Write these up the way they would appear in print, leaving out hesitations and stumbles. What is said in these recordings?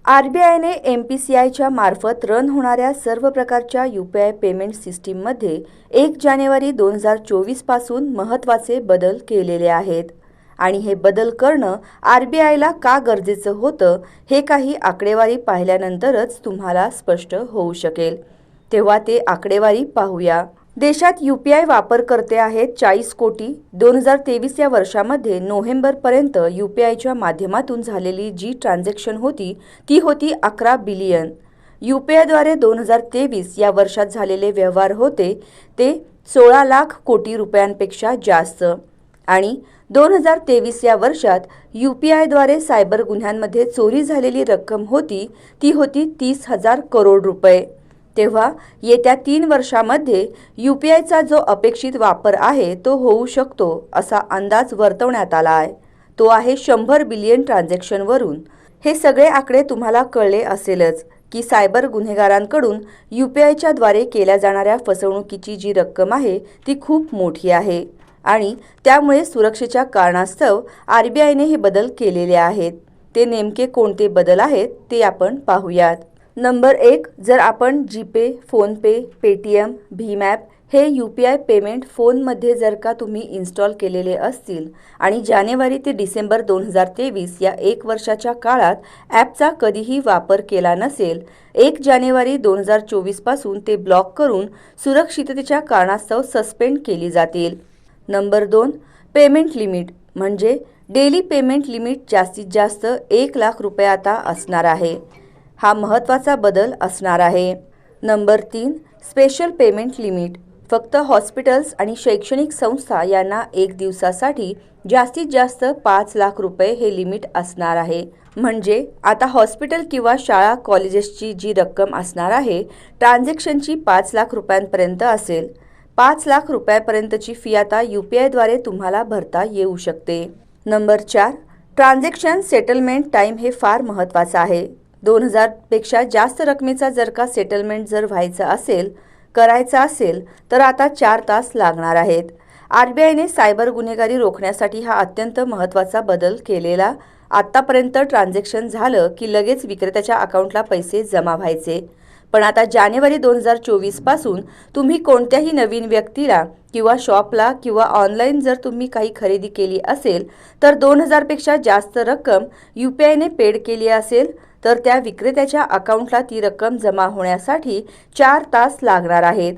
आरबीआयने एमपीसीआयच्या मार्फत रन होणाऱ्या सर्व प्रकारच्या यूपीआय पेमेंट सिस्टीममध्ये 1 जानेवारी 2024 पासून महत्त्वाचे बदल केलेले आहेत आणि हे बदल करणं आरबीआयला का गरजेचं होतं हे काही आकडेवारी पाहिल्यानंतरच तुम्हाला स्पष्ट होऊ शकेल। तेव्हा ते आकडेवारी पाहूया। देशात यूपीआय वापरकर्ते आहेत 40 कोटी। 2023 या वर्षामध्ये नोव्हेंबरपर्यंत यूपीआयच्या माध्यमातून झालेली जी ट्रान्झॅक्शन होती ती होती 11 बिलियन। यूपीआयद्वारे 2023 या वर्षात झालेले व्यवहार होते ते 16 लाख कोटी रुपयांपेक्षा जास्त आणि 2023 या वर्षात यूपीआयद्वारे सायबर गुन्ह्यांमध्ये चोरी झालेली रक्कम होती ती होती 30,000 करोड रुपये। तेव्हा येत्या 3 वर्षांमध्ये यूपीआयचा जो अपेक्षित वापर आहे तो होऊ शकतो असा अंदाज वर्तवण्यात आला आहे। तो आहे 100 बिलियन ट्रान्झॅक्शनवरून। हे सगळे आकडे तुम्हाला कळले असेलच की सायबर गुन्हेगारांकडून यूपीआयच्या द्वारे केल्या जाणाऱ्या फसवणुकीची जी रक्कम आहे ती खूप मोठी आहे आणि त्यामुळे सुरक्षेच्या कारणास्तव आरबीआयने हे बदल केलेले आहेत। ते नेमके कोणते बदल आहेत ते आपण पाहूयात। नंबर 1, जर आपण GPay, PhonePe, Paytm, Bhim app हे यूपीआय पेमेंट फोनमध्ये जर का तुम्ही इन्स्टॉल केलेले असतील आणि जानेवारी ते डिसेंबर 2023 या 1 वर्षाच्या काळात ॲपचा कधीही वापर केला नसेल, 1 जानेवारी 2024 पासून ते ब्लॉक करून सुरक्षिततेच्या कारणास्तव सस्पेंड केली जातील। नंबर 2, पेमेंट लिमिट म्हणजे डेली पेमेंट लिमिट जास्तीत जास्त 1 लाख रुपये आता असणार आहे। हा महत्त्वाचा बदल असणार आहे। नंबर 3, स्पेशल पेमेंट लिमिट फक्त हॉस्पिटल्स आणि शैक्षणिक संस्था यांना 1 दिवसासाठी जास्तीत जास्त 5 लाख रुपये हे लिमिट असणार आहे। म्हणजे आता हॉस्पिटल किंवा शाळा कॉलेजेसची जी रक्कम असणार आहे ट्रान्झॅक्शनची 5 लाख रुपयांपर्यंत असेल। 5 लाख रुपयापर्यंतची फी आता यूपीआयद्वारे तुम्हाला भरता येऊ शकते। नंबर 4, ट्रान्झॅक्शन सेटलमेंट टाईम हे फार महत्त्वाचं आहे। 2000 पेक्षा जास्त रकमेचा जर का सेटलमेंट जर व्हायचा असेल, करायचा असेल तर आता 4 तास लागणार आहेत। आरबीआयने सायबर गुन्हेगारी रोखण्यासाठी हा अत्यंत महत्त्वाचा बदल केलेला। आत्तापर्यंत ट्रान्झॅक्शन झालं की लगेच विक्रेत्याच्या अकाउंटला पैसे जमा व्हायचे, पण आता जानेवारी 2024 पासून तुम्ही कोणत्याही नवीन व्यक्तीला किंवा शॉपला किंवा ऑनलाईन जर तुम्ही काही खरेदी केली असेल तर 2000 पेक्षा जास्त रक्कम यूपीआयने पेड केली असेल तर त्या विक्रेत्याच्या अकाउंटला ती रक्कम जमा होण्यासाठी 4 तास लागणार आहेत।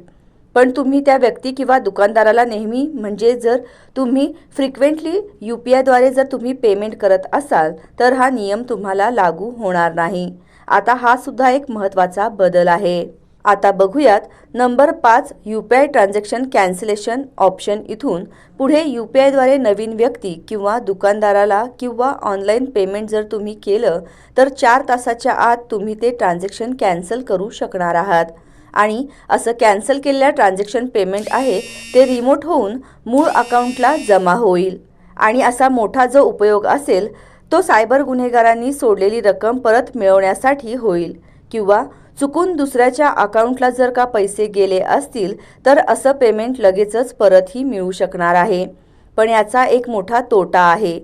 पण तुम्ही त्या व्यक्ती किंवा दुकानदाराला नेहमी म्हणजे जर तुम्ही फ्रिक्वेंटली यूपीआयद्वारे जर तुम्ही पेमेंट करत असाल तर हा नियम तुम्हाला लागू होणार नाही। आता हा सुद्धा एक महत्त्वाचा बदल आहे। आता बघूयात number 5, UPI transaction cancellation option. इथून पुढे यूपीआयद्वारे नवीन व्यक्ती किंवा दुकानदाराला किंवा ऑनलाईन पेमेंट जर तुम्ही केलं तर 4 तासाच्या आत तुम्ही ते ट्रान्झॅक्शन कॅन्सल करू शकणार आहात आणि असं कॅन्सल केलेल्या ट्रान्झॅक्शन पेमेंट आहे ते रिमोट होऊन मूळ अकाउंटला जमा होईल आणि असा मोठा जो उपयोग असेल तो सायबर गुन्हेगारांनी सोडलेली रक्कम परत मिळवण्यासाठी होईल किंवा चुकून दुसऱ्याच्या अकाउंटला जर का पैसे गेले असतील तर असं पेमेंट लगेचच परतही मिळू शकणार आहे। पण याचा एक मोठा तोटा आहे।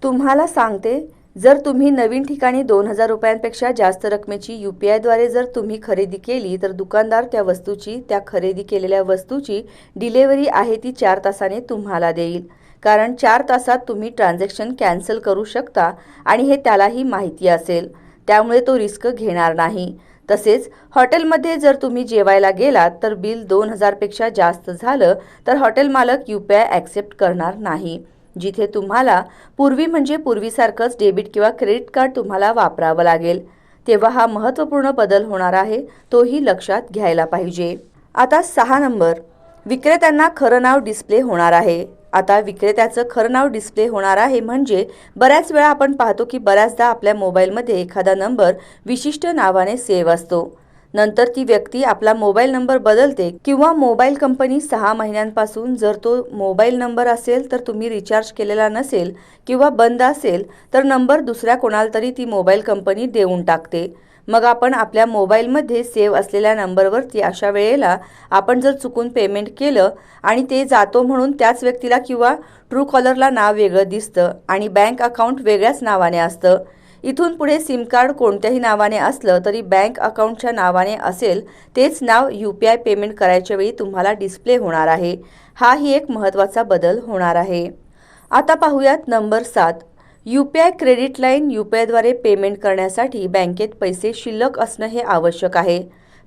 तुम्हाला सांगते, जर तुम्ही नवीन ठिकाणी 2000 रुपयांपेक्षा जास्त रकमेची यूपीआयद्वारे जर तुम्ही खरेदी केली तर दुकानदार त्या खरेदी केलेल्या वस्तूची डिलिव्हरी आहे ती 4 तासाने तुम्हाला देईल, कारण 4 तासात तुम्ही ट्रान्झॅक्शन कॅन्सल करू शकता आणि हे त्यालाही माहिती असेल, त्यामुळे तो रिस्क घेणार नाही। तसेच हॉटेलमध्ये जर तुम्ही जेवायला गेलात तर बिल 2000 पेक्षा जास्त झालं तर हॉटेल मालक यूपीआय ॲक्सेप्ट करणार नाही। जिथे तुम्हाला पूर्वीसारखंच डेबिट किंवा क्रेडिट कार्ड तुम्हाला वापरावं लागेल। तेव्हा हा महत्त्वपूर्ण बदल होणार आहे, तोही लक्षात घ्यायला पाहिजे। आता 6 नंबर, विक्रेत्यांना खरं नाव डिस्प्ले होणार आहे। आता विक्रेत्याचं खरं नाव डिस्प्ले होणार आहे म्हणजे बऱ्याच वेळा आपण पाहतो की बऱ्याचदा आपल्या मोबाईलमध्ये एखादा नंबर विशिष्ट नावाने सेव्ह असतो, नंतर ती व्यक्ती आपला मोबाईल नंबर बदलते किंवा मोबाईल कंपनी 6 महिन्यांपासून जर तो मोबाईल नंबर असेल तर तुम्ही रिचार्ज केलेला नसेल किंवा बंद असेल तर नंबर दुसऱ्या कोणाला तरी ती मोबाईल कंपनी देऊन टाकते। मग आपण आपल्या मोबाईलमध्ये सेव्ह असलेल्या नंबरवरती अशा वेळेला आपण जर चुकून पेमेंट केलं आणि ते जातो म्हणून त्याच व्यक्तीला किंवा ट्रू कॉलरला नाव वेगळं दिसतं आणि बँक अकाउंट वेगळ्याच नावाने असतं। इथून पुढे सिम कार्ड कोणत्याही नावाने असलं तरी बँक अकाउंटच्या नावाने असेल तेच नाव UPI पेमेंट करायच्या वेळी तुम्हाला डिस्प्ले होणार आहे। हाही एक महत्त्वाचा बदल होणार आहे। आता पाहूयात नंबर 7, UPI क्रेडिट लाईन। UPIद्वारे पेमेंट करण्यासाठी बँकेत पैसे शिल्लक असणं हे आवश्यक आहे।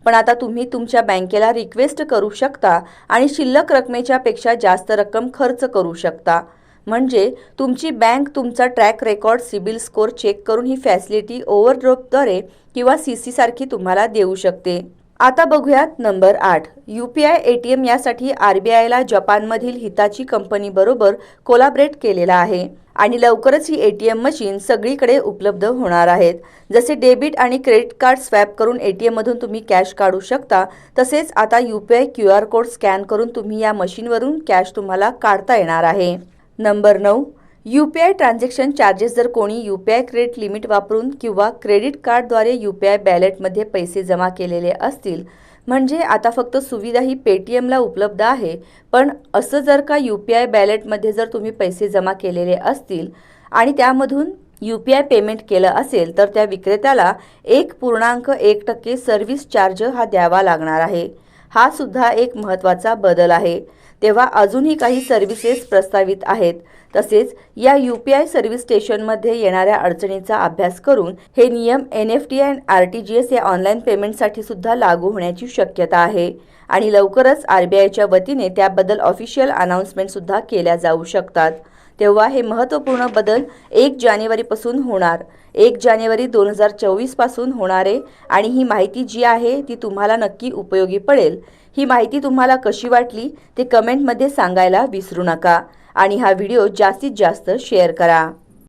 पण आता तुम्ही तुमच्या बँकेला रिक्वेस्ट करू शकता आणि शिल्लक रकमेच्या पेक्षा जास्त रक्कम खर्च करू शकता। म्हणजे तुमची बँक तुमचा track record, CIBIL score check करून ही फॅसिलिटी ओव्हरड्राफ्टद्वारे किंवा CC सारखी तुम्हाला देऊ शकते। आता बघूयात नंबर 8, UPI ATM यासाठी RBIला जपानमधील हिताची कंपनी बरोबर कोलॅबोरेट केलेला आहे आणि लवकरच ही ATM मशीन सगळीकडे उपलब्ध होणार आहेत। जसे डेबिट आणि क्रेडिट कार्ड स्वॅप करून ATM मधून तुम्ही कॅश काढू शकता, तसेच आता UPI QR कोड स्कॅन करून तुम्ही या मशीनवरून कॅश तुम्हाला काढता येणार आहे। Number 9, UPI transaction charges. जर कोणी UPI क्रेडिट लिमिट वापरून किंवा क्रेडिट कार्डद्वारे UPI वॅलेटमध्ये पैसे जमा केलेले असतील, म्हणजे आता फक्त सुविधा ही पेटीएमला उपलब्ध आहे, पण असं जर का UPI वॅलेटमध्ये जर तुम्ही पैसे जमा केलेले असतील आणि त्यामधून UPI पेमेंट केलं असेल तर त्या विक्रेत्याला 1.1% सर्व्हिस चार्ज हा द्यावा लागणार आहे। हा सुद्धा एक महत्त्वाचा बदल आहे। तेव्हा अजूनही काही सर्व्हिसेस प्रस्तावित आहेत। तसेच या UPI सर्व्हिस स्टेशनमध्ये येणाऱ्या अडचणीचा अभ्यास करून हे नियम NEFT आणि RTGS या ऑनलाईन पेमेंटसाठी सुद्धा लागू होण्याची शक्यता आहे आणि लवकरच RBIच्या वतीने त्याबद्दल ऑफिशियल अनाउन्समेंट सुद्धा केल्या जाऊ शकतात। तेव्हा हे महत्त्वपूर्ण बदल 1 जानेवारीपासून होणार, 1 जानेवारी 2024 पासून होणारे आणि ही माहिती जी आहे ती तुम्हाला नक्की उपयोगी पडेल। ही माहिती तुम्हाला कशी वाटली ते कमेंटमध्ये सांगायला विसरू नका आणि हा व्हिडिओ जास्तीत जास्त शेअर करा।